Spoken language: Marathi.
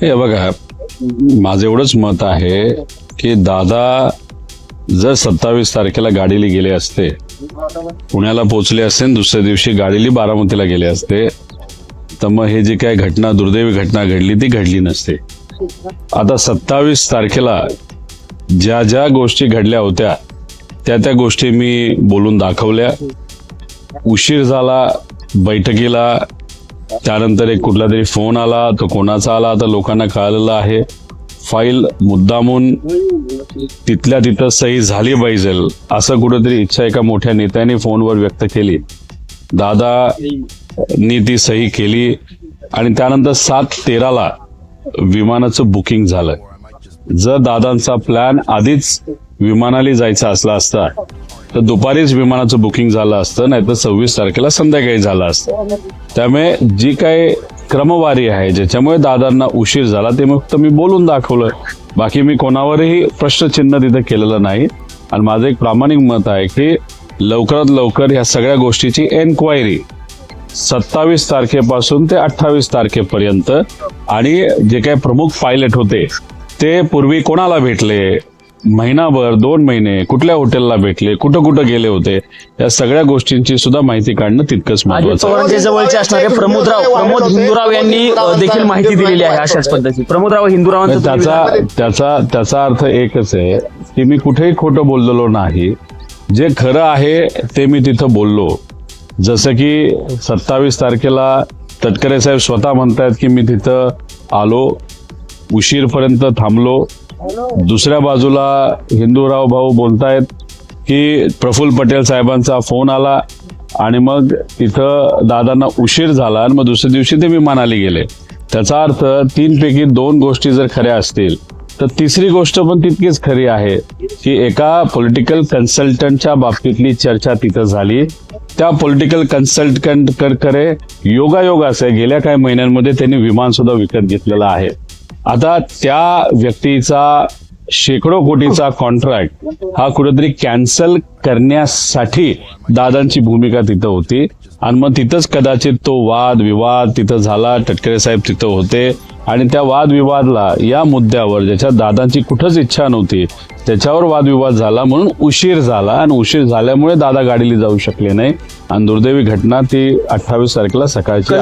हे बघा, माझं एवढंच मत आहे की दादा जर 27 तारखेला गाडीला गेले असते, पुण्याला पोहोचले असते आणि दुसऱ्या दिवशी गाडीला बारामतीला गेले असते, तर मग हे जी काय घटना, दुर्दैवी घटना घडली ती घडली नसते. आता 27 तारखेला ज्या ज्या गोष्टी घडल्या होत्या त्या गोष्टी मी बोलून दाखवल्या. उशीर झाला बैठकीला, त्यानंतर एक कुठला तरी फोन आला, तो कोणाचा आला आता लोकांना कळलेलं आहे. फाईल मुद्दामून तिथल्या तिथं सही झाली पाहिजे असं कुठेतरी इच्छा एका मोठ्या नेत्याने फोनवर व्यक्त केली. दादानी ती सही केली आणि त्यानंतर 7:13ला विमानाचं बुकिंग झालं. जर दादांचा प्लॅन आधीच विमानाला जायचा असला असता तर दुपारीच विमानाचं बुकिंग झालं असतं, नाही तर 26 तारखेला संध्याकाळी झालं असतं. त्यामुळे जी काही क्रमवारी आहे ज्याच्यामुळे दादांना उशीर झाला ते फक्त मी बोलून दाखवलं. बाकी मी कोणावरही प्रश्नचिन्ह तिथं केलेलं नाही. आणि माझं एक प्रामाणिक मत आहे की लवकरात लवकर ह्या सगळ्या गोष्टीची एन्क्वायरी 27 तारखेपासून ते 28 तारखेपर्यंत, आणि जे काही प्रमुख पायलट होते ते पूर्वी कोणाला भेटले, महिनाभर 2 महिने कुठल्या हॉटेलला भेटले, कुठं कुठं गेले होते, या सगळ्या गोष्टींची सुद्धा माहिती काढणं तितकंच महत्त्वाचं. पवारांच्या जवळचे असणारे प्रमोद हिंदूराव यांनी देखील माहिती दिलेली आहे अशाच पद्धती. प्रमोदराव हिंदूरावांचा त्याचा अर्थ एकच आहे की मी कुठेही खोटं बोललेलो नाही. जे खरं आहे ते मी तिथं बोललो. जसं की 27 तारखेला तटकरे साहेब स्वतः म्हणतायत की मी तिथं आलो, उशीरपर्यंत थांबलो. दुसऱ्या बाजूला हिंदूराव भाऊ बोलतायत की प्रफुल्ल पटेल साहेबांचा फोन आला आणि मग तिथं दादांना उशीर झाला आणि मग दुसऱ्या दिवशी ते विमानाला गेले. त्याचा अर्थ 3 पैकी 2 गोष्टी जर खऱ्या असतील तर तिसरी गोष्ट पण तितकीच खरी आहे की एका पॉलिटिकल कन्सल्टंटच्या बाबतीतली चर्चा तिथं झाली. त्या पॉलिटिकल कन्सल्टंटकडे योगायोग असे गेल्या काही महिन्यांमध्ये त्यांनी विमान सुद्धा विकत घेतलेलं आहे. आता त्या व्यक्तीचा शेकडो कोटीचा कॉन्ट्रॅक्ट हा कुठेतरी कॅन्सल करण्यासाठी दादांची भूमिका तिथं होती. आणि मग तिथंच कदाचित तो वाद विवाद तिथं झाला. तटकरे साहेब तिथं होते आणि त्या वादविवादला या मुद्द्यावर ज्याच्यात दादांची कुठंच इच्छा नव्हती त्याच्यावर वादविवाद झाला, म्हणून उशीर झाला. आणि उशीर झाल्यामुळे दादा गाडीला जाऊ शकले नाही आणि दुर्दैवी घटना ती 28 तारखेला सकाळची